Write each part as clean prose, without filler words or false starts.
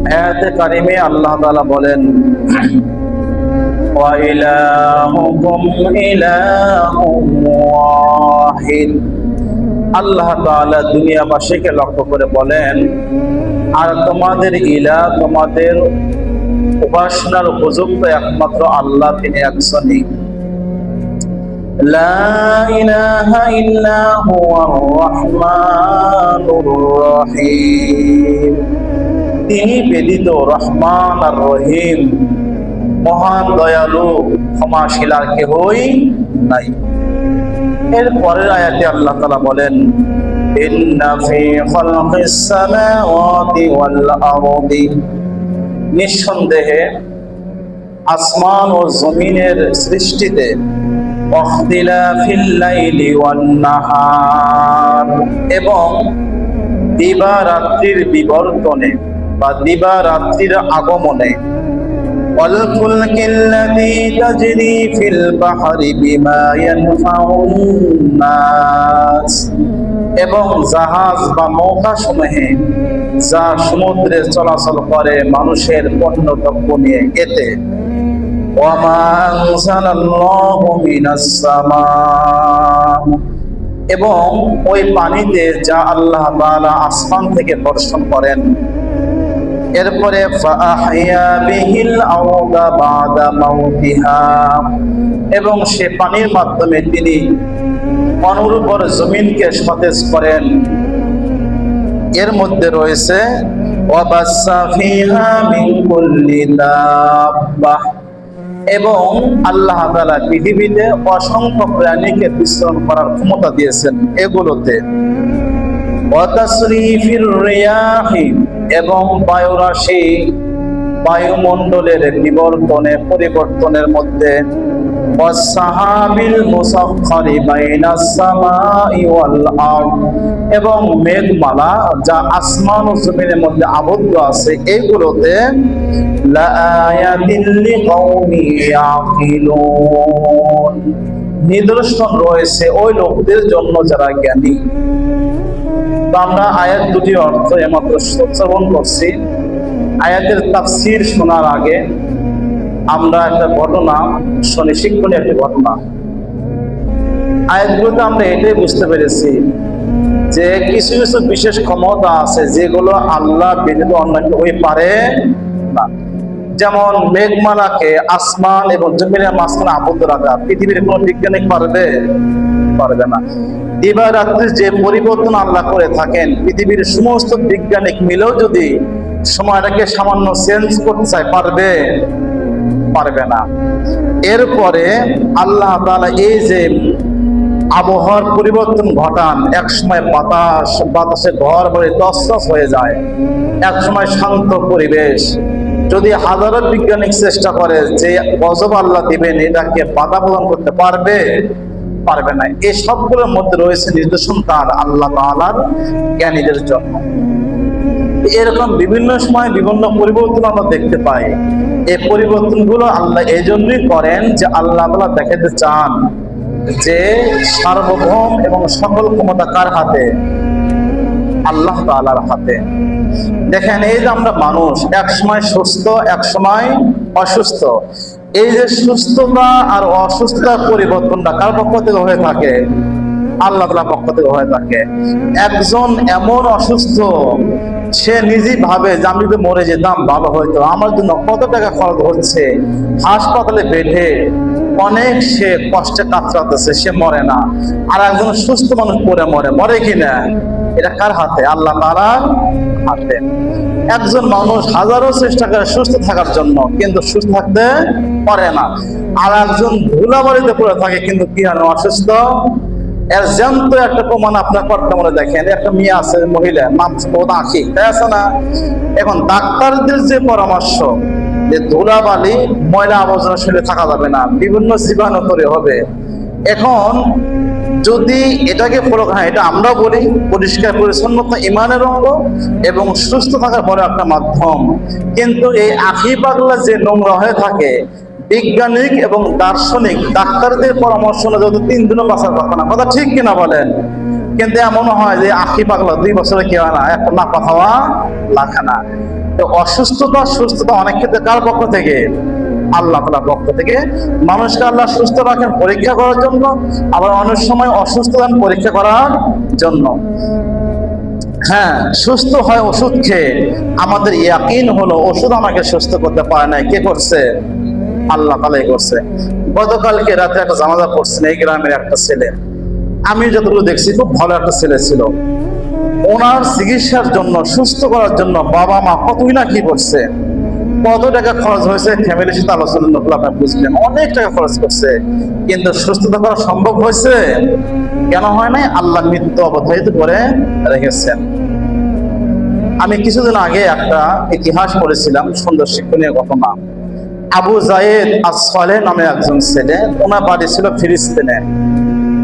আয়াতে কারিমে আল্লাহ তাআলা বলেন, ওয়া ইলাহুকুম ইলাহুম ওয়াহিদ। আল্লাহ তাআলা দুনিয়াবাসীকে লক্ষ্য করে বলেন, আর তোমাদের ইলাহ, তোমাদের উপাসনার উপযুক্ত একমাত্র আল্লাহ, তিনি একজনই। লা ইলাহা ইল্লা হুয়ার রহমানুর রহিম। তিনি ব্যতীত রহমান আর রহিম, মহান দয়ালু ক্ষমাশীল আর কেহই নাই। এর পরের আয়াতে আল্লাহ তাআলা বলেন, ইন্না ফি খালকিস সামাওয়াতি ওয়াল আরদি। নিঃসন্দেহে আসমান ও জমিনের সৃষ্টিতে, ওয়াখতিলাফিল লাইলি ওয়ান নাহার, এবং দিবা রাত্রির বিবর্তনে বা দিবা রাত্রির আগমনে, ওয়াল ফুলকিল্লাতী তাজরি ফিল বাহরি বিমা ইয়ানফাউন নাস, এবং জাহাজ বা নৌকা সমূহে যা সমুদ্রে চলাচল করে মানুষের পণ্য দ্রব্য নিয়ে, এতে ওয়ামা আনজালাল্লাহু মিনাস সামা, এবং ওই পানিতে যা আল্লাহ তাআলা আসমান থেকে বর্ষণ করেন। এরপরে ফাআহইয়া বিহিল আরদা বাদা মাউতিহা, এবং সে পানির মাধ্যমে তিনি অনুর্বর জমিনকে সতেজ করেন। এর মধ্যে রয়েছে ওয়াবাসসা ফিহা মিন কুল্লি দাব্বাহ, এবং আল্লাহ তাআলা পৃথিবীতে অসংখ্য প্রাণীকে বিচরণ করার ক্ষমতা দিয়েছেন এগুলোতে। ওয়া তাসরিফির রিয়াহি, এবং বায়ুরাশি, বায়ুমণ্ডলের বিবর্তনে, পরিবর্তনের মধ্যে। ওয়াসসাহাবিল মুসাখখারি বাইনাস সামাই ওয়াল আরদ, এবং মেঘমালা যা আসমান ও জমিনের মধ্যে আবদ্ধ আছে, এগুলোতে লাআয়াতিল লিকাওমি ইয়াকিলুন, নিদর্শন রয়েছে ওই লোকদের জন্য যারা জ্ঞানী। তো আমরা আয়াত দুটির অর্থ এমাত্র শ্রবণ করছি। আয়াতের তাফসীর শোনার আগে আমরা একটা ঘটনা শুনি, শিক্ষণীয় একটি ঘটনা। আয়াতগুলোতে আমরা এটাই বুঝতে পেরেছি যে কিছু কিছু বিশেষ ক্ষমতা আছে যেগুলো আল্লাহ ব্যতীত অন্য কেউ পারে না। যেমন মেঘমালাকে আসমান এবং জমিনের মাঝখানে আবদ্ধ রাখা পৃথিবীর কোনো বিজ্ঞানিক পারবে না। দিবা রাত্রির যে পরিবর্তন আল্লাহ করে থাকেন, পৃথিবীর সমস্ত বিজ্ঞানিক মিলেও যদি সময়টাকে সামান্য চেঞ্জ করতে চায়, পারবে না। এরপরে আল্লাহ তাআলা এই যে আবহাওয়ার পরিবর্তন ঘটান, এক সময় বাতাসে ঘর ভরে তছনছ হয়ে যায়, এক সময় শান্ত পরিবেশ। যদি হাজারো বিজ্ঞানিক চেষ্টা করে যে গজব আল্লাহ দিবেন, এটাকে বাধা প্রদান করতে পারবে না। এই সবগুলোর মধ্যে রয়েছে নিদর্শন তার আল্লাহ তাআলার জ্ঞানীদের জন্য। এরকম বিভিন্ন সময় বিভিন্ন পরিবর্তন আমরা দেখতে পাই। এই পরিবর্তনগুলো আল্লাহ এই জন্যই করেন যে আল্লাহ তাআলা দেখাতে চান যে সার্বভৌম এবং সকল ক্ষমতা কার হাতে? আল্লাহ তাআলার হাতে। দেখেন, এই যে আমরা মানুষ, এক সময় সুস্থ, এক সময় অসুস্থ। এই যে সুস্থতা আর অসুস্থতার পরিবর্তনটা কার পক্ষ থেকে হয়ে থাকে? আল্লাহ তাআলার পক্ষ থেকে হয়ে থাকে। একজন এমন অসুস্থ, সে নিজেই ভাবে যে আমি যদি মরে যেতাম ভালো হইতো, আমার জন্য কত টাকা খরচ হচ্ছে, হাসপাতালে বেডে অনেক সে কষ্টে কাতরাতেছে, সে মরে না। আর একজন সুস্থ মানুষ মরে কিনা? এটা কার হাতে? আল্লাহ তাআলার হাতে। একজন মানুষ হাজারো চেষ্টা করে সুস্থ থাকার জন্য, কিন্তু সুস্থ থাকতে পারে না। আর একজন ধুলাবাড়িতে পড়ে থাকে, কিন্তু কি হয়? অসুস্থ। এর জ্যান্ত একটা প্রমাণ আপনার করতে মনে দেখেন, একটা মেয়ে আছে, মহিলা, নাম আঁখি, তাই আছে না? এখন ডাক্তারদের যে পরামর্শ যে ধুলাবালি, ময়লা আবর্জনা শরীরে থাকা যাবে না, বিভিন্ন জীবাণু তৈরি হবে। এখন যদি এটাকে ফলো করা, এটা আমরা বলি পরিষ্কার পরিচ্ছন্নতা ইমানের অঙ্গ এবং সুস্থ থাকার বড় একটা মাধ্যম। কিন্তু এই আখি পাগলা যে নোংরা হয়ে থাকে, বিজ্ঞানিক এবং দার্শনিক ডাক্তারদের পরামর্শ না, যত 3 দিনও বাঁচার কথা না। কথা ঠিক কিনা বলেন? কিন্তু এমন হয় যে আখি পাগলা 2 বছরে কি হয় না, একটা নাপা খাওয়া লাগে না। অসুস্থতা সুস্থতা অনেক ক্ষেত্রে কার পক্ষ থেকে? আল্লাহ তাআলার পক্ষ থেকে। মানুষকে আল্লাহ সুস্থ রাখেন পরীক্ষা করার জন্য, আবার অনেক সময় অসুস্থ দেন পরীক্ষা করার জন্য। হ্যাঁ, সুস্থ হয় ওষুধ খেয়ে। আমাদের ইয়াকিন হলো ওষুধ আমাকে সুস্থ করতে পারে না, কে করছে? আল্লাহ তাআলাই করছে। গতকালকে রাতে একটা জানাজা পড়ছেন এই গ্রামের একটা ছেলে, আমি যতটুকু দেখছি খুব ভালো একটা ছেলে ছিল। ওনার চিকিৎসার জন্য, সুস্থ করার জন্য বাবা মা কতই না কি করছে, কত টাকা খরচ হয়েছে ফ্যামিলির সাথে আলোচনা করলে আপনার বুঝবেন, অনেক টাকা খরচ করছে, কিন্তু সুস্থতা করা সম্ভব হয়েছে? কেন হয় নাই? আল্লাহ মৃত্যু অবধারিত করে রেখেছেন। আমি কিছুদিন আগে একটা ইতিহাস পড়েছিলাম, সুন্দর শিক্ষণীয় ঘটনা। আবু জায়েদ আস-সালেহ নামে একজন ছেলে, ওনার বাড়ি ছিল ফিলিস্তিনে,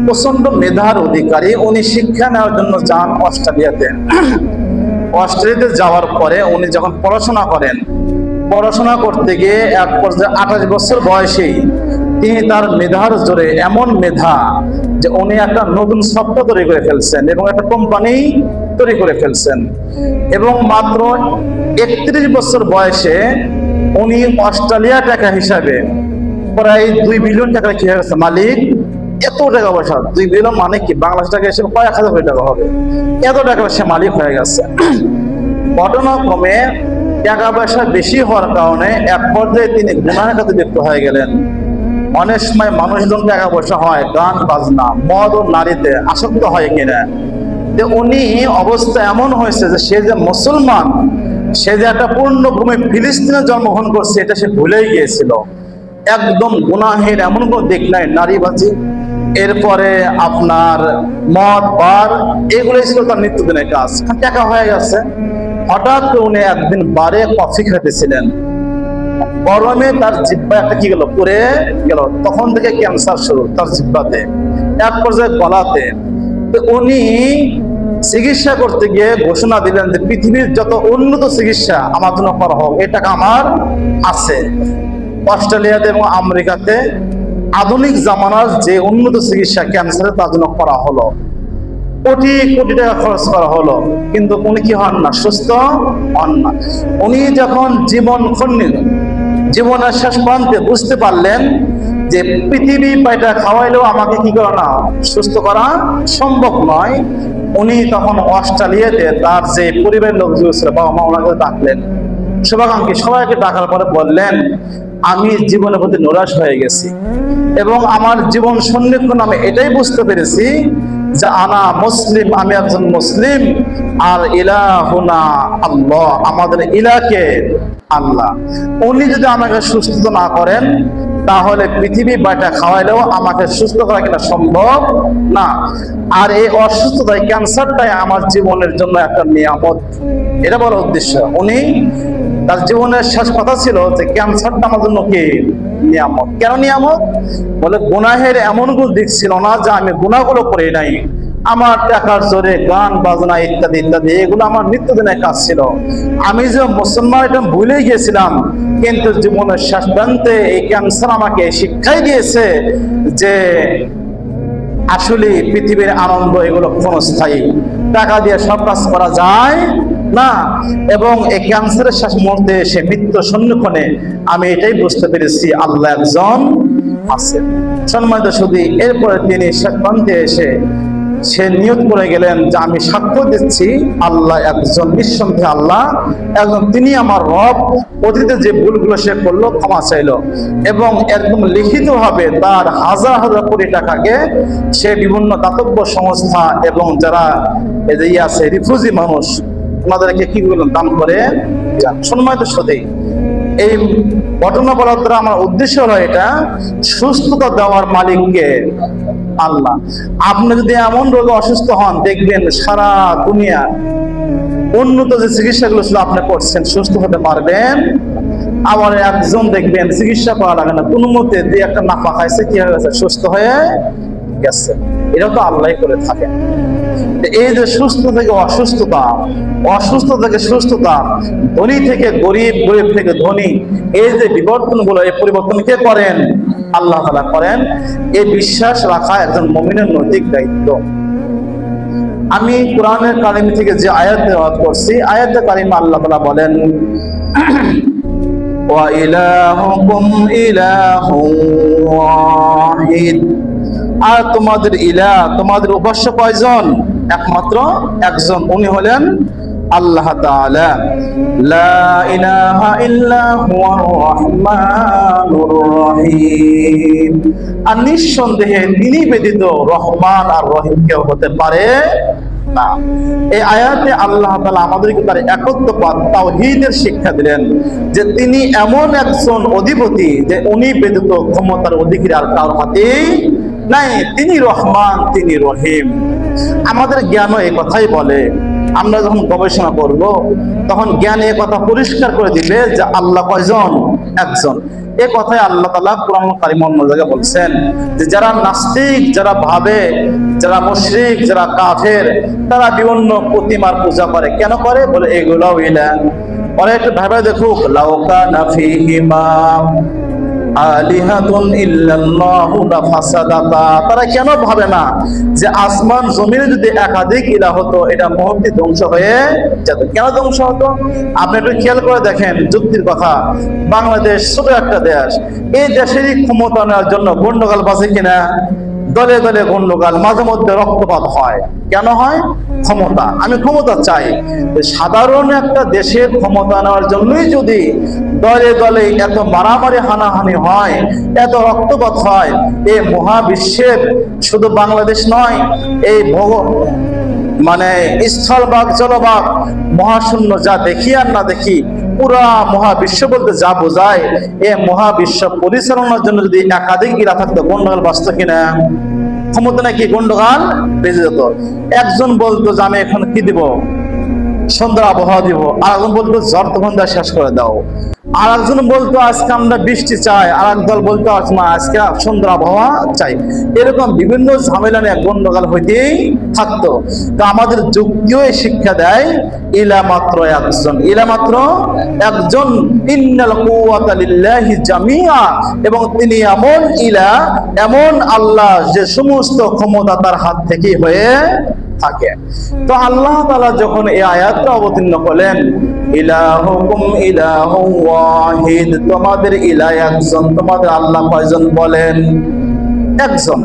প্রচন্ড মেধার অধিকারী। উনি শিক্ষা নেওয়ার জন্য যান অস্ট্রেলিয়াতে। অস্ট্রেলিয়াতে যাওয়ার পরে উনি যখন পড়াশোনা করেন, পড়াশোনা করতে গিয়ে এক পর্যায়ে 28 বছর বয়সেই তিনি তার মেধার জোরে, এমন মেধা যে উনি একটা নতুন সফটওয়্যার তৈরি করে ফেলছেন এবং একটা কোম্পানি তৈরি করে ফেলছেন। এবং মাত্র 31 বছর বয়সে উনি অস্ট্রেলিয়া টাকা হিসাবে প্রায় 2 বিলিয়ন টাকা কি হয়ে গেছে মালিক। এত টাকা পয়সা, 2 বিলিয়ন মানে কি বাংলাদেশ টাকা হিসেবে কয়েক হাজার কোটি টাকা হবে, এত টাকা সে মালিক হয়ে গেছে। ঘটনাক্রমে টাকা পয়সা বেশি হওয়ার কারণে এক পর্যায়ে তিনি গুনাহের কাছে লিপ্ত হয়ে গেলেন। অনেক সময় মানুষজন টাকা পয়সা হয় গান বাজনা, মদ ও নারীতে আসক্ত হয় কিনা, যে উনি অবস্থা এমন হয়েছে যে সে যে মুসলমান, সে যে একটা পূর্ণভূমি ফিলিস্তিনে জন্মগ্রহণ করছে এটা সে ভুলেই গিয়েছিল। একদম গুনাহের এমন কোনো দিক নাই, নারীবাজি, এরপরে আপনার মদ বার, এগুলোই ছিল তার নিত্যদিনের কাজ। টাকা হয়ে গেছে। হঠাৎ করে উনি একদিন বারে কফি খেতেছিলেন, গরমে তার জিহ্বা একটা কি গেল, পুড়ে গেল। তখন থেকে ক্যান্সার শুরু তার জিহ্বাতে, এক পর্যায়ে গলাতে। তো উনি চিকিৎসা করতে গিয়ে ঘোষণা দিলেন যে পৃথিবীর যত উন্নত চিকিৎসা আমার জন্য করা হোক, এই টাকা আমার আছে। অস্ট্রেলিয়াতে এবং আমেরিকাতে আধুনিক জামানার যে উন্নত চিকিৎসা ক্যান্সারের, তার জন্য করা হলো, কোটি কোটি টাকা খরচ করা হলো, কিন্তু উনি কি হন না? সুস্থ হন না। উনি যখন জীবনের শেষ প্রান্তে বুঝতে পারলেন যে পৃথিবী পায়টা খাওয়াইলেও আমাকে কি করা না, সুস্থ করা সম্ভব নয়, উনি তখন অস্ট্রেলিয়াতে তার যে পরিবারের লোকজন ছিল, বাবা মা, ওনাকে ডাকলেন, শুভাকাঙ্ক্ষী সবাইকে ডাকার পরে বললেন, আমি জীবনের প্রতি নিরাশ হয়ে গেছি এবং আমার জীবন সন্নিক্ষণ আমি এটাই বুঝতে পেরেছি যে আনা মুসলিম, আমি একজন মুসলিম, আর ইলাহুনা আল্লাহ, আমাদের ইলাকে আল্লাহ। উনি যদি আমাকে সুস্থ না করেন তাহলে পৃথিবী বাটা খাওয়াইলেও আমাকে সুস্থ করা কিনা সম্ভব না। আর এই অসুস্থতায়, ক্যান্সারটাই আমার জীবনের জন্য একটা নিয়ামত, এটা বড় উদ্দেশ্য। উনি তার জীবনের শেষ কথা ছিল যে ক্যান্সারটা আমার জন্য কি নিয়ামত। কেন নিয়ামত? বলে গুনাহের এমন কোন দিক ছিল না যে আমি গুনাহগুলো করে নাই, আমার টাকার জোরে গান বাজনা ইত্যাদি ইত্যাদি এগুলো আমার নিত্যদিনের কাজ ছিল। আমি যে মুসলমান এটা ভুলে গিয়েছিলাম, কিন্তু জীবনের শেষ প্রান্তে এই ক্যান্সার আমাকে শিক্ষাই দিয়েছে যে আসলে পৃথিবীর আনন্দ এগুলো ক্ষণস্থায়ী, টাকা দিয়ে সব কাজ করা যায় না। এবং এই ক্যান্সারের শেষ মুহূর্তে এসে মৃত্যু সন্নিক্ষণে আমি এটাই বুঝতে পেরেছি আল্লাহ একজন আছে। সম্মানিত সুধী, এরপরে তিনি শেষ প্রান্তে এসে সে নিয়ত করে গেলেন যে আমি সাক্ষ্য দিচ্ছি আল্লাহ একজন, নিঃসন্দেহে আল্লাহ একজন, তিনি আমার রব। অতীতে যে ভুলগুলো সে করলো ক্ষমা চাইলো এবং একদম লিখিতভাবে তার হাজার হাজার কোটি টাকাকে সে বিভিন্ন দাতব্য সংস্থা এবং যারা আছে রিফিউজি মানুষ, ওনাদেরকে কি বললেন, দান করে যান। সম্মানিত সুধী, এই ঘটনা বলার দ্বারা আমার উদ্দেশ্য হলো এটা, সুস্থতা দেওয়ার মালিককে আল্লাহ। আপনি যদি এমন রোগে অসুস্থ হন, দেখবেন সারা দুনিয়া উন্নত যে চিকিৎসাগুলো ছিল আপনি করছেন, সুস্থ হতে পারবেন। আবার একজন দেখবেন চিকিৎসা করা লাগে না, কোনো মতে দিয়ে একটা নাফা খাইছে, কি হয়ে গেছে, সুস্থ হয়ে গেছে। এটা তো আল্লাহ করে থাকেন। এই যে সুস্থ থেকে অসুস্থতা, অসুস্থ থেকে সুস্থতা, ধনী থেকে গরিব, গরিব থেকে ধনী, এই যে বিবর্তন গুলো, এই পরিবর্তন কে করেন? আল্লাহ তাআলা করেন। এই বিশ্বাস রাখা একজন মুমিনের নৈতিক দায়িত্ব। আমি কোরআনের কারিম থেকে যে আয়াত তেলাওয়াত করছি, আয়াতে কারিমে আল্লাহ তাআলা বলেন ওয়া ইলাহুকুম ইলাহুন ওয়াহিদ, আর তোমাদের ইলাহ, তোমাদের উপাস্য কয়জন? একমাত্র একজন, উনি হলেন আল্লাহ তাআলা। লা ইলাহা ইল্লা হুয়ার রহমানুর রহিম, আর নিঃসন্দেহে তিনি ব্যতীত রহমান আর রহিম কেউ হতে পারে না। এই আয়াতে আল্লাহ তাআলা আমাদেরকে তার একত্ববাদ তাওহীদের শিক্ষা দিলেন, যে তিনি এমন একজন অধিপতি যে উনি ব্যতীত ক্ষমতার অধিকারী আর কারোর হাতেই নাই। তিনি রহমান, তিনি রহিম। আমাদের জ্ঞানও এই কথাই বলে। আমরা যখন গবেষণা করব তখন জ্ঞান এ কথা পরিষ্কার করে দিবে যে আল্লাহ কয়জন? একজন। এ কথাই আল্লাহ তাআলা কোরআনুল কারীম অন্য জায়গায় বলছেন যে যারা নাস্তিক, যারা ভাবে, যারা মুশরিক, যারা কাফের, তারা বিভিন্ন প্রতিমার পূজা করে। কেন করে? বলে এগুলোও ইলাহ। পরে একটু ভাবে দেখুক, লাউ কানা ফীহিমা আলিহাতুন ইল্লাল্লাহু লাফাসাদাতা, তারা কেন ভাবে না যে আসমান জমিনে যদি একাধিক ইলাহ হতো এটা মুহূর্তে ধ্বংস হয়ে যেত? কেন ধ্বংস হতো? আপনি একটু খেয়াল করে দেখেন, যুক্তির কথা। বাংলাদেশ ছোট একটা দেশ, এই দেশেরই ক্ষমতা নেওয়ার জন্য গন্ডগোল বাজে কিনা? দলে দলে গন্ডগোল, মাঝে মধ্যে রক্তপাত হয়। কেন হয়? ক্ষমতা। আমি ক্ষমতা চাই। সাধারণ একটা দেশের ক্ষমতা নেওয়ার জন্যই যদি দলে দলে এত মারামারি হানাহানি হয়, এত রক্তপাত হয়, এই মহাবিশ্বের শুধু বাংলাদেশ নয়, এই মানে স্থলভাগ, জলভাগ, মহাশূন্য যা দেখি আর না দেখি, পুরা মহাবিশ্ব বলতে যা বোঝায়, এই মহাবিশ্ব পরিচালনার জন্য যদি একাধিক ইলাহ থাকতো, গন্ডগোল বাঁচত কিনা? ক্ষমতা নাকি গন্ডগোল বেজে যেত। একজন বলতো যে আমি এখন কি দিব? সুন্দর আবহাওয়া দিব। আর একজন বলতো ঝড় তখন শেষ করে দাও। আর একজন বলতো আজকে আমরা বৃষ্টি চাই, আর এক দল বলতো আজকে সুন্দর আবহাওয়া চাই। এরকম বিভিন্ন ঝামেলা নিয়ে গন্ডগোল হইতেই থাকতো। তো আমাদের যুক্তিও শিক্ষা দেয় ইলা মাত্র একজন, ইলা মাত্র একজন। ইন্নাল কুওয়াতা লিল্লাহি জামিআ, এবং তিনি এমন ইলা, এমন আল্লাহ যে সমস্ত ক্ষমতা তার হাত থেকেই হয়ে থাকে। তো আল্লাহ তাআলা যখন এই আয়াতটা অবতীর্ণ করলেন, ইলাহুকুম ইলাহুন ওয়াহিদ, তোমাদের ইলাহ একজন, তোমাদের আল্লাহ কয়জন? বলেন একজন।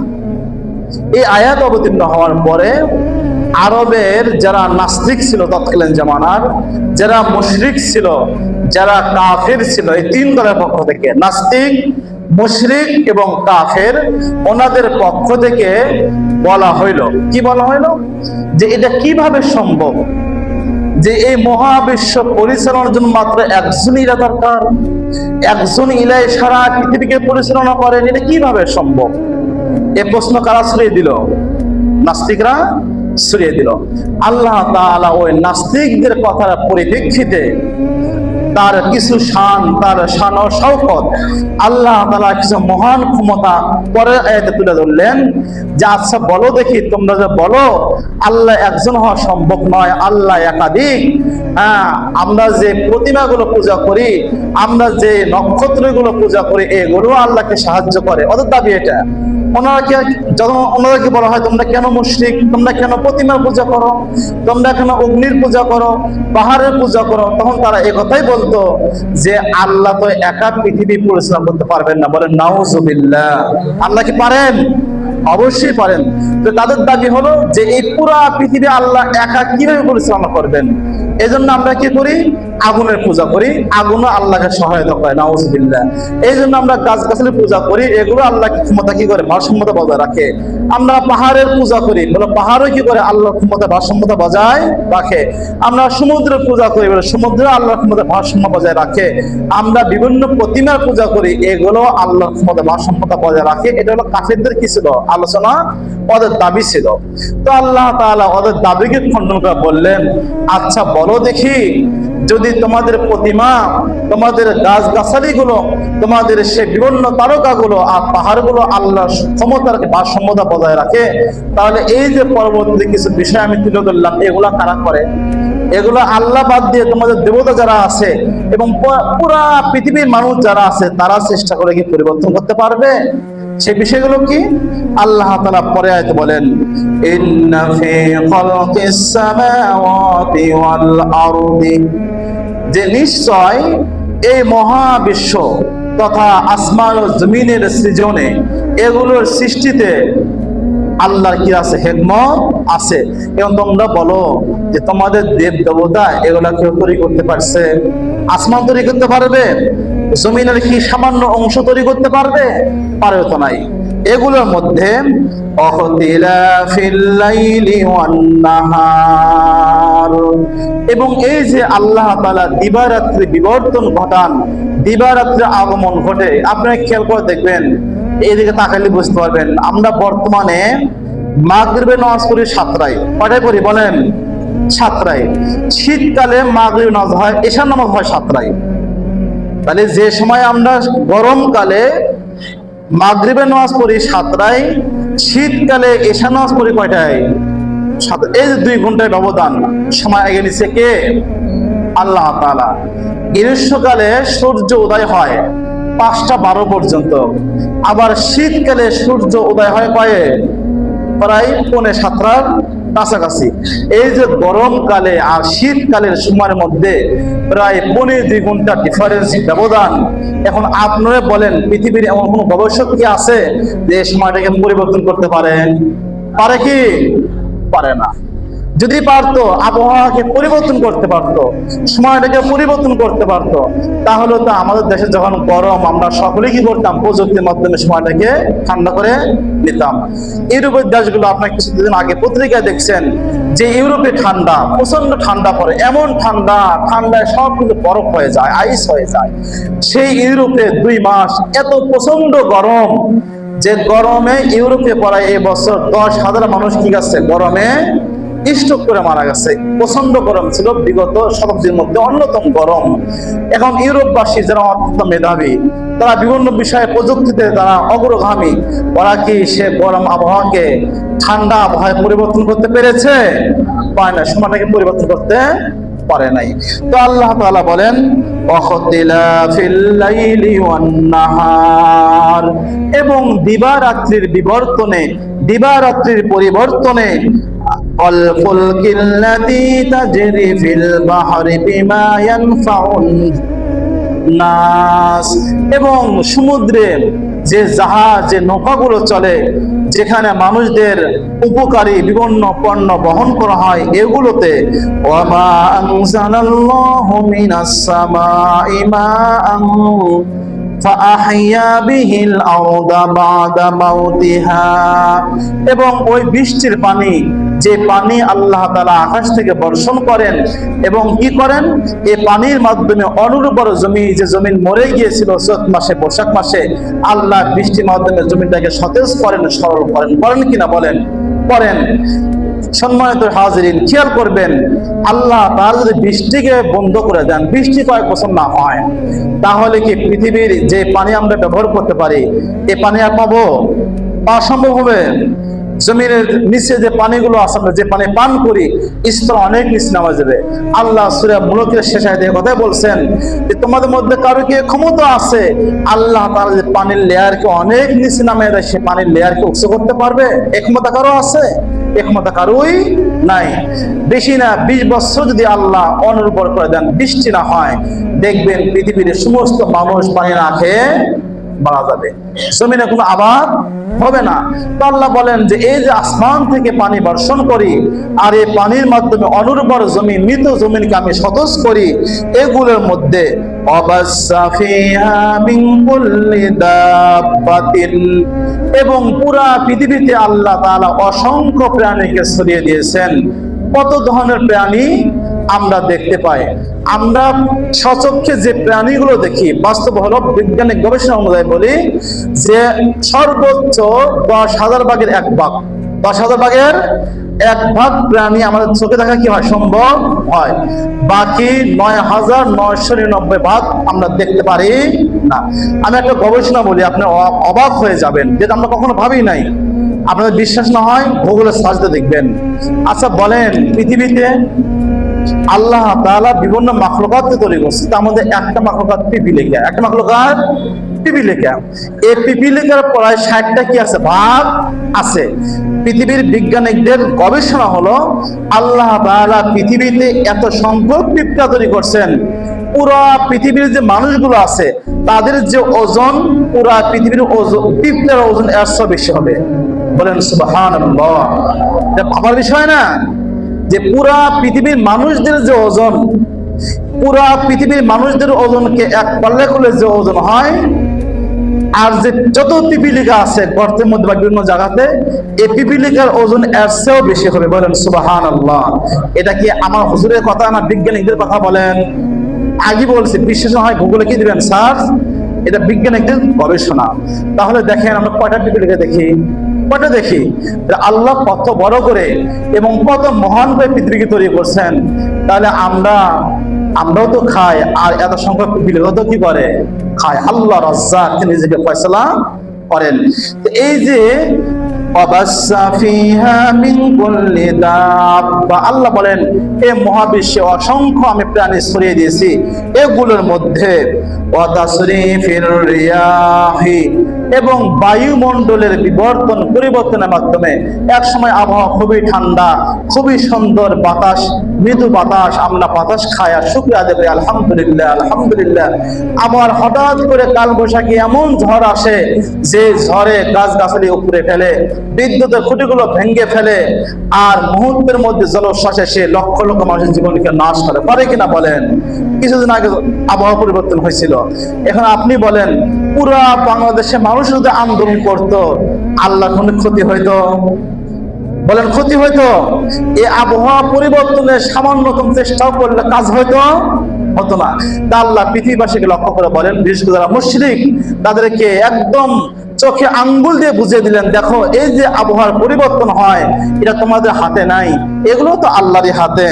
এই আয়াত অবতীর্ণ হওয়ার পরে আরবের যারা নাস্তিক ছিল তৎকালীন জামানার, যারা মুশরিক ছিল, যারা কাফের ছিল, এই তিন দলের পক্ষ থেকে, নাস্তিক, মুশরিক এবং কাফের, ওনাদের পক্ষ থেকে বলা হইল, কি বলা হইল? যে এটা কিভাবে সম্ভব যে এই মহাবিশ্ব পরিচালনার জন্য মাত্র একজন ইলাহ দরকার? একজন ইলাহ সারা পৃথিবীকে পরিচালনা করেন, এটা কিভাবে সম্ভব? এই প্রশ্ন কারা ছড়িয়ে দিল? নাস্তিকরা ছড়িয়ে দিল। আল্লাহ তাআলা ওই নাস্তিকদের কথার পরিপ্রেক্ষিতে তার কিছু শান, তার শান ও শওকত, আল্লাহ তাআলা কিছু মহান ক্ষমতা পরের আয়াতে তুলে ধরলেন যে আচ্ছা বলো দেখি, তোমরা যে বলো আল্লাহ একজন হওয়া সম্ভব নয়, আল্লাহ একাধিক, আমরা যে প্রতিমাগুলো পূজা করি, আমরা যে নক্ষত্রগুলো পূজা করি, এগুলো আল্লাহকে সাহায্য করে, ওদের দাবি এটা। যখন ওনাদেরকে বলা হয় তোমরা কেন মুশরিক, তোমরা কেন প্রতিমার পূজা করো, তোমরা কেন অগ্নির পূজা করো, পাহাড়ের পূজা করো, তখন তারা একথাই বলতো যে আল্লাহ তো একা পৃথিবী পরিচালনা করতে পারবেন না। বলেন নাউজুবিল্লাহ। আল্লাহ কি পারেন? অবশ্যই পারেন। তো তাদের দাবি হলো যে এই পুরা পৃথিবী আল্লাহ একা কিভাবে পরিচালনা করবেন? এজন্য আমরা কি করি? আগুনের পূজা করি, আগুনও আল্লাহকে সহায়তা করে, নাউজুবিল্লাহ। এই জন্য আমরা গাছগাছালির পূজা করি, এগুলো আল্লাহকে ক্ষমতা কি করে? ভারসাম্যতা বজায় রাখে। আমরা পাহাড়ের পূজা করি, বলে পাহাড়ও কি করে? আল্লাহর ক্ষমতা ভারসাম্যতা বজায় রাখে। আমরা সমুদ্রের পূজা করি, বলে সমুদ্র আল্লাহর ক্ষমতা ভারসাম্য বজায় রাখে। আমরা বিভিন্ন প্রতিমার পূজা করি, এগুলো আল্লাহর ক্ষমতা ভারসাম্যতা বজায় রাখে। এটা হলো কাফেরদের কি ছিল? আলোচনা, ওদের দাবি ছিল। তো আল্লাহ তাআলা ওদের দাবিকে খণ্ডন করে বললেন, আচ্ছা বলো দেখি, যদি তোমাদের প্রতিমা, তোমাদের গাছগাছালিগুলো, তোমাদের সে বিভিন্ন তারকাগুলো আর পাহাড়গুলো আল্লাহর ক্ষমতার ভারসাম্যতা বজায় রাখে, তাহলে এই যে পরবর্তী কিছু বিষয় আমি তুলে ধরলাম, এগুলা কারা করে? এগুলো আল্লাহ বাদ দিয়ে তোমাদের দেবতা যারা আছে এবং পুরা পৃথিবীর মানুষ যারা আছে, তারা চেষ্টা করে কি পরিবর্তন করতে পারবে? সেই বিষয়গুলো কি? আল্লাহ তাআলা পরে আয়াতে বলেন, ইন্না ফি খালকিস সামাওয়াতি ওয়াল আরদি, যে নিশ্চয় এই মহাবিশ্ব তথা আসমান ও জমিনের সৃজনে, এগুলোর সৃষ্টিতে আল্লাহর কি আছে? হিকমত আছে। এবং তোমরা বলো যে তোমাদের দেব দেবতা এগুলা কেউ তৈরি করতে পারছে? আসমান তৈরি করতে পারবে? জমিনের কি সামান্য অংশ তৈরি করতে পারবে? পারে তো নাই। এগুলোর মধ্যে অখতিলাফিল লাইলি ওয়ান নাহার, এবং এই যে আল্লাহ তাআলা দিবারাত্রি বিবর্তন ঘটান, দিবারাত্রি আগমন ঘটে, আপনারা খেয়াল করে দেখবেন, এইদিকে তাকালে বুঝতে পারবেন। আমরা বর্তমানে মাগরিবের নামাজ পড়ি 7টায়। কয়টায় পড়ি বলেন? 7টায়। শীতকালে মাগরিব নামাজ হয়, এশার নামাজ হয় 7টায়। তাহলে যে সময় আমরা গরমকালে মাগরিবের নামাজ পড়ি 7টায়, শীতকালে এশার নামাজ পড়ি কয়টায়? 7টায়। এই যে 2 ঘন্টার ব্যবধান, সময় আগে নিচ্ছে কে? আল্লাহ তাআলা। গ্রীষ্মকালে সূর্য উদয় হয় 5টা 12 পর্যন্ত, আবার শীতকালে সূর্য উদয় হয় কয়ে? প্রায় 6:45-7টার কাছাকাছি। এই যে গরমকালে আর শীতকালের সময়ের মধ্যে প্রায় 2.5 ঘন্টা ডিফারেন্স, ব্যবধান। এখন আপনারা বলেন, পৃথিবীর এমন কোনো গবেষক কি আছে যে সময়টাকে পরিবর্তন করতে পারে? পারে কি? পারে না। যদি পারতো, আবহাওয়াকে পরিবর্তন করতে পারতো, সময়টাকে পরিবর্তন করতে পারতো, তাহলে তো আমাদের দেশে যখন গরম, আমরা সকলেই কি করতাম? প্রযুক্তির মাধ্যমে সময়টাকে ঠান্ডা করে নিতাম। ইউরোপের দেশগুলো, আপনার কিছুদিন আগে পত্রিকায় দেখছেন যে ইউরোপে ঠান্ডা, প্রচন্ড ঠান্ডা পড়ে, এমন ঠান্ডায় সব কিছু বরফ হয়ে যায়, আইস হয়ে যায়। সেই ইউরোপে 2 মাস এত প্রচন্ড গরম, যে গরমে ইউরোপে প্রায় এই বছর 10,000 মানুষ কি গেছে? গরমে স্ট্রোক করে মারা গেছে। প্রচন্ড গরম ছিল, বিগত শতাব্দীর মধ্যে অন্যতম গরম। এখন ইউরোপবাসী যারা অত্যন্ত মেধাবী, তারা বিভিন্ন বিষয়ে প্রযুক্তিতে তারা অগ্রগামী, ওরা কি সে গরম আবহাওয়াকে ঠান্ডা আবহাওয়ায় পরিবর্তন করতে পেরেছে? পারে না। সময়টাকে পরিবর্তন করতে পারে নাই। তো আল্লাহ তাআলা বলেন, ওয়াখতিলাফিল লাইলি ওয়ান নাহার, এবং দিবারাত্রির বিবর্তনে, দিবারাত্রির পরিবর্তনে, অল ফুলকিল্লাতী তাজরি ফিল বাহরি বিমা ইয়ানফাউন নাস, এবং সমুদ্রে যে জাহাজ, যে নৌকাগুলো চলে, যেখানে মানুষদের উপকারী বিভিন্ন পণ্য বহন করা হয়, এগুলোতে ওয়ামা আনজালাল্লাহু মিনাস সামাই মাআন ফাআহইয়া বিহিল আরদা বা'দা মাউতিহা, এবং ওই বৃষ্টির পানি, যে পানি আল্লাহ তাআলা আকাশ থেকে বর্ষণ করেন, এবং কি করেন? এই পানির মাধ্যমে অনুর্বর জমি, যে জমিন মরে গিয়েছিল চৈত মাসে, বৈশাখ মাসে, আল্লাহ বৃষ্টির মাধ্যমে জমিটাকে সতেজ করেন, সরল করেন। করেন কিনা বলেন? করেন। সম্মানিত হাজিরিন, খেয়াল করবেন, আল্লাহ তাআলা যদি বৃষ্টিকে বন্ধ করে দেন, বৃষ্টি কয়েক বছর না হয়, তাহলে কি পৃথিবীর যে পানি আমরা ব্যবহার করতে পারি, এই পানি আর পাবো? পাওয়া সম্ভব হবে? জমিনের নিচে যে পানিগুলো আছে, আমরা যে পানি পান করি, স্তর অনেক নিচে নামা যাবে। আল্লাহ সূরা মুলকের শেষ আয়াতে কথা বলছেন যে তোমাদের মধ্যে কারো কি ক্ষমতা আছে আল্লাহ তাআলা যে পানির লেয়ারকে অনেক নিচে নামিয়ে দেয়, সে পানির লেয়ারকে উঁচু করতে পারবে? এই ক্ষমতা কারো আছে? এই ক্ষমতা কারোই নাই। বেশি না 20 বছর যদি আল্লাহ অনুর্বর করে দেন, বৃষ্টি না হয়, দেখবেন পৃথিবীর সমস্ত মানুষ পানি না খেয়ে মারা যাবে, জমিনে কোনো আবাদ হবে না। তো আল্লাহ বলেন যে এই যে আসমান থেকে পানি বর্ষণ করি, আর এই পানির মাধ্যমে অনুর্বর জমি, মৃত জমিনকে আমি সতেজ করি, এগুলোর মধ্যে অবাসসা ফিহা মিন কুল্লি দাব্বাতিন, এবং পুরা পৃথিবীতে আল্লাহ তাআলা অসংখ্য প্রাণীকে ছড়িয়ে দিয়েছেন। কত ধরনের প্রাণী আমরা দেখতে পাই। আমরা সচক্ষে যে প্রাণীগুলো দেখি, বাস্তব হলো বৈজ্ঞানিক গবেষণা অনুযায়ী বলি যে সর্বোচ্চ 10,000 ভাগের 1 ভাগ, 10,000 ভাগের 1 ভাগ প্রাণী আমাদের চোখে দেখা কি হয়? সম্ভব হয়। বাকি 9,999 ভাগ আমরা দেখতে পারি না। আমি একটা গবেষণা বলি, আপনি অবাক হয়ে যাবেন, যেটা আমরা কখনো ভাবি নাই। আপনাদের বিশ্বাস না হয় গুগলে সার্চ দিয়ে দেখবেন। আচ্ছা বলেন, পৃথিবীতে আল্লাহ তাআলা বিভিন্ন মাখলুকাতকে তৈরি করছে, তার মধ্যে একটা মাখলুকাত পিপিলিকা, একটা মাখলুকাত পিপিলিকা। এই পিপিলিকার প্রায় 60টা কি আছে, ভাগ আছে। পৃথিবীর বিজ্ঞানিকদের গবেষণা হলো আল্লাহ তাআলা পৃথিবীতে এত সংখ্যক পিঁপড়া তৈরি করছেন, পুরা পৃথিবীর যে মানুষগুলো আছে তাদের যে ওজন, পুরা পৃথিবীর ওজন পিঁপড়ার ওজন 100 বেশি হবে। বলেন সুবহানাল্লাহ। এটা ভাবার বিষয় না যে পুরা পৃথিবীর মানুষদের যে ওজন, পুরা পৃথিবীর মানুষদের ওজনকে এক পাল্লা করলে যে ওজন হয়, আর যে যত পিপিলিকা আছে গর্তের মধ্যে বা বিভিন্ন জায়গাতে, এই পিপিলিকার ওজন এর চেয়েও বেশি হবে। বলেন সুবহানাল্লাহ। এটা কি আমার হুজুরের কথা না বিজ্ঞানীদের কথা? বলেন। আগে বলছি, বিশ্লেষণ হয় গুগলে কি দিবেন সার্চ, এটা বিজ্ঞানীদের গবেষণা। তাহলে দেখেন আমরা কয়টা পিপিলিকা দেখি, কয়টা দেখি? আল্লাহ কত বড় করে এবং কত মহান করে পৃথিবীকে তৈরি করছেন। তাহলে আমরাও তো খাই, আর এত সংখ্যক পিপিলিকা তো কি করে? খায়। আল্লাহ রাজ্জাক নিজেকে ফয়সালা করেন। তো এই যে আল্লাহ বলেন এই মহাবিশ্বে অসংখ্য আমি প্রাণী ছড়িয়ে দিয়েছি, এগুলোর মধ্যে এবং বায়ুমণ্ডলের পরিবর্তনের মাধ্যমে এক সময় আবহাওয়া খুবই ঠান্ডা, খুবই সুন্দর বাতাস, মৃদু বাতাস, আমরা বাতাস খাই আর শুকরিয়া আদায় করি, আলহামদুলিল্লাহ আলহামদুলিল্লাহ। আবার হঠাৎ করে কাল বৈশাখী এমন ঝড় আসে যে ঝড়ে গাছগাছালি উপরে ফেলে, বিদ্যুতের খুঁটিগুলো ভেঙে ফেলে, আর মুহূর্তের মধ্যে জলোচ্ছ্বাসে সে লক্ষ লক্ষ মানুষের জীবনকে নাশ করে। পারে কিনা বলেন? কিছুদিন আগে আবহাওয়া পরিবর্তন হয়েছিল। এখন আপনি বলেন, পুরা বাংলাদেশে মানুষ যদি আন্দোলন করতো, আল্লাহ কোনো ক্ষতি হইতো? বলেন ক্ষতি হইতো? এই আবহাওয়া পরিবর্তনের সামান্যতম চেষ্টাও করলে কাজ হতো না। তা আল্লাহ পৃথিবীবাসীকে লক্ষ্য করে বলেন, বিশেষ করে যারা মুশরিক তাদেরকে একদম চোখে আঙ্গুল দিয়ে বুঝিয়ে দিলেন, দেখো এই যে আবহাওয়ার পরিবর্তন হয় এটা তোমাদের হাতে নাই, এগুলো তো আল্লাহরই হাতে।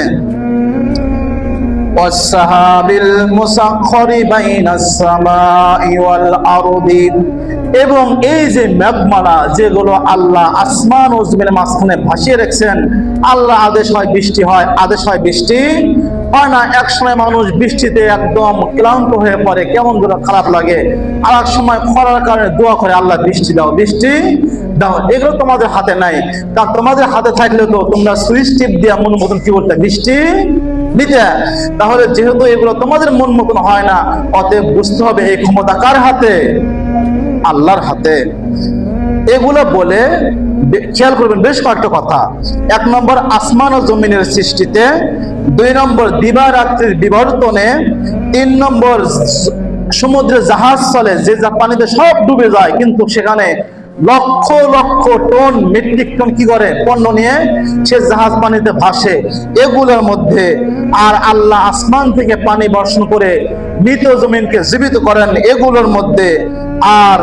এবং এই যে মেঘমালা যেগুলো আল্লাহ আসমান ও জমিনের মাঝখানে ভাসিয়ে রেখেছেন, আল্লাহ আদেশ হয় বৃষ্টি হয়, আদেশ হয় বৃষ্টি হয় না। এক সময় মানুষ বৃষ্টিতে একদম ক্লান্ত হয়ে পড়ে, কেমন যেন খারাপ লাগে, আর এক সময় খরার কারণে দোয়া করে, আল্লাহ বৃষ্টি দাও, বৃষ্টি দাও। এগুলো তোমাদের হাতে নাই, কারণ তোমাদের হাতে থাকলে তো তোমরা সুইচ টিপ দিয়ে মন মতন কি বলতে বৃষ্টি দিতে। তাহলে যেহেতু এগুলো তোমাদের মন মতন হয় না, অতএব বুঝতে হবে এই ক্ষমতা কার হাতে? আল্লাহর হাতে। এগুলো বলে খেয়াল করবেন বেশ কয়েকটা কথা। 1 নম্বর আসমান ও জমিনের সৃষ্টিতে, 2 নম্বর দিবা রাত্রির বিবর্তনে, 3 নম্বর সমুদ্রে জাহাজ চলে, যে পানিতে সব ডুবে যায় কিন্তু সেখানে lakh lakh ton metric ton কি করে পণ্য নিয়ে সে জাহাজ পানিতে ভাসে, এগুলোর মধ্যে। আর আল্লাহ আসমান থেকে পানি বর্ষণ করে মৃত জমিনকে জীবিত করেন, এগুলোর মধ্যে। আর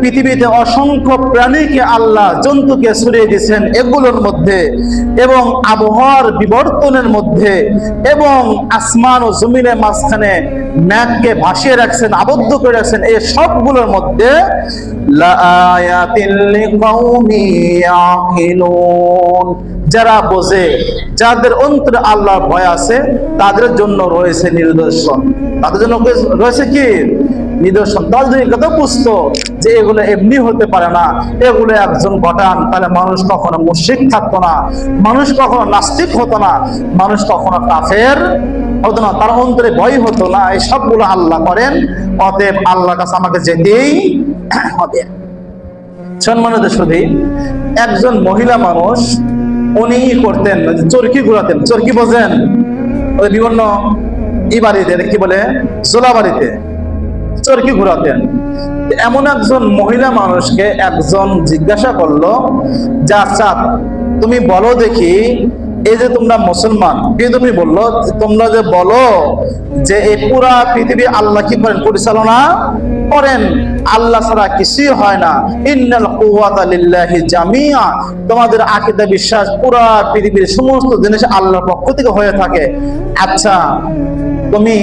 পৃথিবীতে অসংখ্য প্রাণীকে আল্লাহ জন্তুকে ছড়িয়ে দিয়েছেন, এগুলোর মধ্যে। এবং আবহাওয়ার বিবর্তনের মধ্যে, এবং আসমান ও জমিনের মাঝখানে মেঘকে ভাসিয়ে রাখছেন, আবদ্ধ করে রাখছেন, এই সবগুলোর মধ্যে যারা বোঝে, যাদের অন্তরে আল্লাহর ভয় আছে, তাদের জন্য রয়েছে নিদর্শন। তাদের জন্য রয়েছে কি? নিদর্শন। তারা যদি কথা বুঝতো যে এগুলো এমনি হতে পারে না, এগুলো একজন ঘটান, তাহলে মানুষ কখনো মুশরিক থাকতো না, মানুষ কখনো নাস্তিক হতো না, মানুষ কখনো কাফের হতো না, তার অন্তরে ভয় হতো না। এই সবগুলো আল্লাহ করেন, অতএব আল্লাহর কাছে আমাকে যেতেই হবে। সম্মানিত সুধী, একজন মহিলা মানুষ উনি করতেন চরকি ঘুরাতেন। চরকি বোঝেন? ওই বিভিন্ন বাড়িতে কি বলে, জোলা বাড়িতে চরকি ঘুরাতেন। এমন একজন মহিলা মানুষকে একজন জিজ্ঞাসা করলো যে আচ্ছা তুমি বলো দেখি, এই যে তোমরা মুসলমান, কিন্তু তুমি বললো তোমরা যে বলো যে এই পুরা পৃথিবী আল্লাহ কি করেন? পরিচালনা করেন, আল্লাহ ছাড়া কিছুই হয় না। ইন্নাল কুওয়াতা লিল্লাহি জামিআ, তোমাদের আকীদা বিশ্বাস পুরা পৃথিবীর সমস্ত জিনিস আল্লাহর পক্ষ থেকে হয়ে থাকে। আচ্ছা তুমি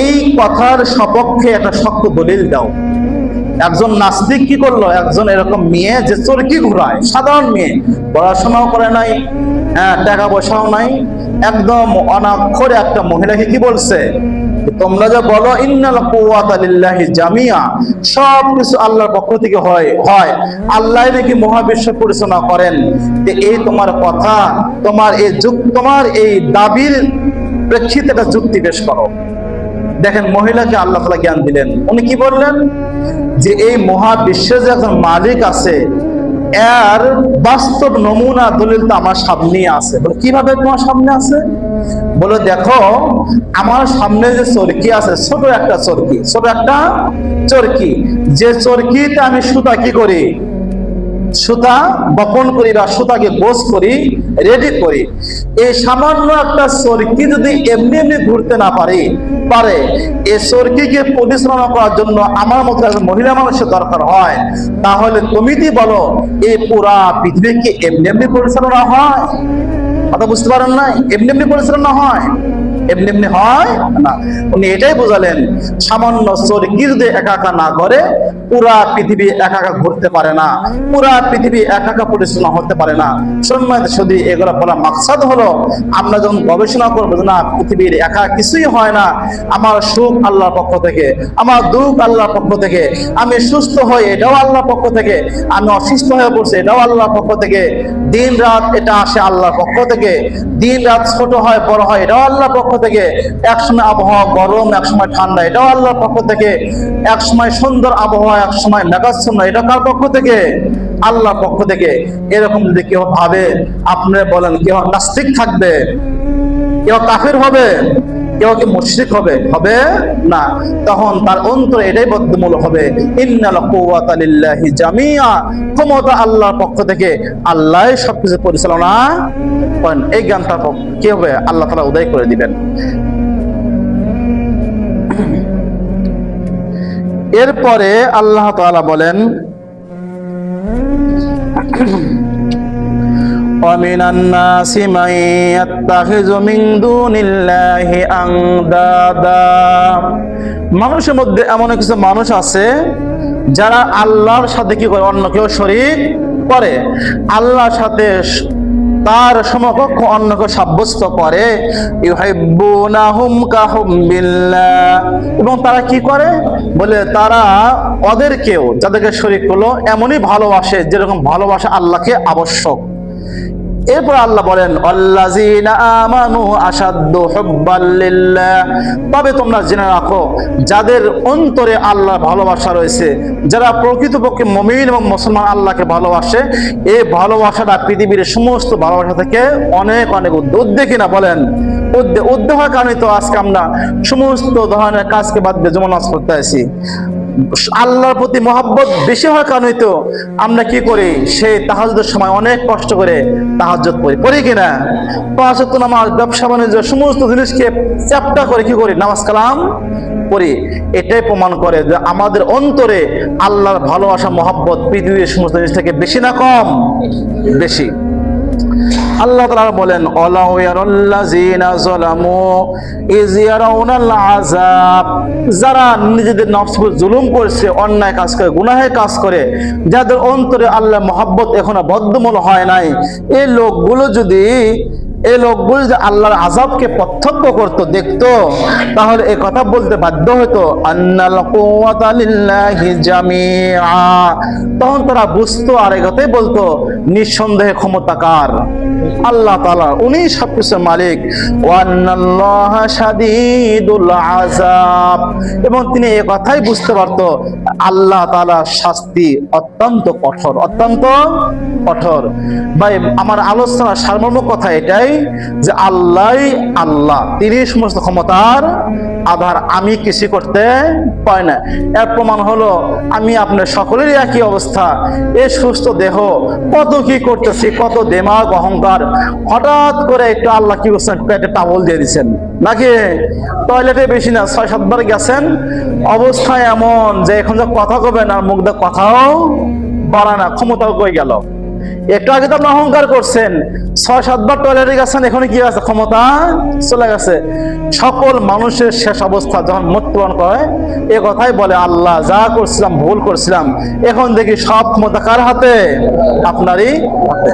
এই কথার সপক্ষে একটা শক্ত দলিল দাও। একজন নাস্তিক কি করলো? একজন এরকম মেয়ে যে চরকি ঘোরায়, সাধারণ মেয়ে, পড়াশোনাও করে নাই, টাকা পয়সাও নাই, একদম অনাক্ষরে একটা মহিলাকে কি বলছে তোমরা যে বলো ইন্নাল কুওয়াতা লিল্লাহি জামিয়া, সব কিছু আল্লাহর পক্ষ থেকে হয়, আল্লাহ নাকি মহাবিশ্ব পরিচালনা করেন। এই তোমার কথা, তোমার এই দাবির প্রেক্ষিতে একটা যুক্তি পেশ করো। দেখেন মহিলাকে আল্লাহ তাআলা জ্ঞান দিলেন, উনি কি বললেন যে এই মহাবিশ্বের যে একজন মালিক আছে এর বাস্তব নমুনা দলিল তো আমার সামনে আছে। কিভাবে তোমার সামনে আছে? বলে দেখো আমার সামনে যে চরকি আছে, ছোট একটা চরকি, যে চরকিতে আমি সুতা কি করি, সুতা বপন করি বা সুতাকে গোছ করি, রেডি করি। এই সামান্য একটা চরকি যদি এমনি এমনি ঘুরতে না পারে, এই চরকিকে পরিচালনা করার জন্য আমার মতো একজন মহিলা মানুষের দরকার হয়, তাহলে তুমি কি বলো এই পুরা পৃথিবীকে এমনি এমনি পরিচালনা হয়? কথা বুঝতে পারেন না? এমনি এমনি পরিচালনা হয়? এমনি এমনি হয় না। উনি এটাই বোঝালেন সামান্য চরকি যদি একা না করে পুরা পৃথিবী একা ঘুরতে পারে না, পুরা পৃথিবী একা পরিচালনা হতে পারে না। সম্মানিত সুধী, এগুলো বলা মাকসাদ হলো আমরা যখন গবেষণা করবো না পৃথিবীর একা কিছুই হয় না, আমার সুখ আল্লাহর পক্ষ থেকে, আমার দুঃখ আল্লাহর পক্ষ থেকে, আমি সুস্থ হই এটাও আল্লাহর পক্ষ থেকে, আমি অসুস্থ হয়ে পড়ছি এটাও আল্লাহর পক্ষ থেকে, দিন রাত এটা আসে আল্লাহর পক্ষ থেকে, দিন রাত ছোট হয় বড় হয় এটাও আল্লাহর পক্ষ থেকে, একসময় আবহাওয়া গরম একসময় ঠান্ডা এটাও আল্লাহর পক্ষ থেকে, একসময় সুন্দর আবহাওয়া একসময় মেঘাচ্ছন্ন এটা কার পক্ষ থেকে? আল্লাহর পক্ষ থেকে। এরকম যদি কেউ ভাবে, আপনি বলেন কেউ নাস্তিক থাকবে, কেউ কাফির হবে, কেউ কি মুশরিক হবে না। তখন তার অন্তরে এটাই বদ্ধমূল হবে ইন্নাল কুওয়াতা লিল্লাহি জামিয়া, ক্ষমতা আল্লাহর পক্ষ থেকে, আল্লাহই সবকিছু পরিচালনা করেন। এই জ্ঞানটা কি হবে? আল্লাহ তাআলা উদয় করে দিবেন। এরপরে আল্লাহ তাআলা বলেন وَمِنَ النَّاسِ مَن يَتَّخِذُ مِن دُونِ اللَّهِ أَندَادًا, মানুষের মধ্যে এমন কিছু মানুষ আছে যারা আল্লাহর সাথে কি করে, অন্য কেউ শরীক করে, আল্লাহর সাথে তার সমকক্ষ অন্যকে সাব্যস্ত করে। ইউহিব্বুনাহুম কাহুব্বিল্লাহ, এবং তারা কি করে বলে তারা ওদেরকেও যাদেরকে শরীক করলো এমনই ভালোবাসে যেরকম ভালোবাসা আল্লাহকে আবশ্যক। এরপর আল্লাহ বলেন আল্লাযীনা আমানু আশাদ্দু হুব্বাল লিল্লাহ, তবে তোমরা জেনে রাখো যাদের অন্তরে আল্লাহর ভালোবাসা রয়েছে, যারা প্রকৃতপক্ষে মুমিন এবং মুসলমান আল্লাহকে ভালোবাসে, এই ভালোবাসাটা পৃথিবীর সমস্ত ভালোবাসা থেকে অনেক অনেক ঊর্ধ্বে কিনা বলেন? ঊর্ধ্বে হওয়ার কারণে তো আজকে আমরা সমস্ত ধরনের কাজকে বাদ দিয়ে জমানাজ করতে আছি। আল্লাহর প্রতি মহব্বত বেশি হওয়ার কারণে তো আমরা কি করি, সেই তাহাজ্জুদের সময় অনেক কষ্ট করে তাহাজ্জুদ পড়ি কিনা, 5 ওয়াক্ত নামাজ, ব্যবসা বাণিজ্য সমস্ত জিনিসকে চ্যাপ্টা করে কি করি, নামাজ কালাম পড়ি। এটাই প্রমাণ করে যে আমাদের অন্তরে আল্লাহর ভালোবাসা মহব্বত পৃথিবীর সমস্ত জিনিস থেকে বেশি না কম? বেশি। আল্লাহ তাআলা বলেন ওয়ালাউ ইয়ারাল্লাযীনা যালামু ইয ইয়ারাউনাল আযাব, যারা নিজেদের নফসের উপর জুলুম করেছে, অন্যায় কাজ করে, গুনাহের কাজ করে, যাদের অন্তরে আল্লাহর মহব্বত এখনো বদ্ধমূল হয় নাই, এই লোকগুলো যদি আল্লাহর আযাবকে প্রত্যক্ষ করতো, দেখতো, তাহলে এই কথা বলতে বাধ্য হতো আন্নাল কুওয়াতা লিল্লাহি জামিআ, তখন তারা বুঝতো আর এই কথাই বলতো নিঃসন্দেহে ক্ষমতাকার আল্লাহ তাআলা, উনি সবকিছুর মালিক। ওয়া আন্নাল্লাহা শাদীদুল আযাব, এবং তিনি এই কথাই বুঝতে পারতো আল্লাহ তাআলার শাস্তি অত্যন্ত কঠোর। ভাই আমার আলোচনার সারমর্ম কথা এটাই যে আল্লাহ তিনি সমস্ত ক্ষমতার আধার, আমি কিছু করতে পারি না। এর প্রমাণ হলো আমি আপনার সকলেরই একই অবস্থা, এই সুস্থ দেহ, কত কি করতেছি, কত দেমাগ অহংকার, হঠাৎ করে একটু আল্লাহ কি করছেন, পেটে টাওয়াল দিয়ে দিচ্ছেন, নাকি টয়লেটে বেশি না 6-7 বার গেছেন, অবস্থা এমন যে এখন যে কথা কবেন আর মুখ দিয়ে কথাও বাড়ায় না, ক্ষমতাও কই গেল। একটু আগে তো আপনি অহংকার করছেন, 6-7 বার টয়লেটে গেছেন, এখন কি আছে, ক্ষমতা চলে গেছে। সকল মানুষের শেষ অবস্থা যখন মৃত্যুবরণ করে এ কথাই বলে আল্লাহ যা করছিলাম ভুল করছিলাম, এখন দেখি সব ক্ষমতা কার হাতে? আপনারই হাতে।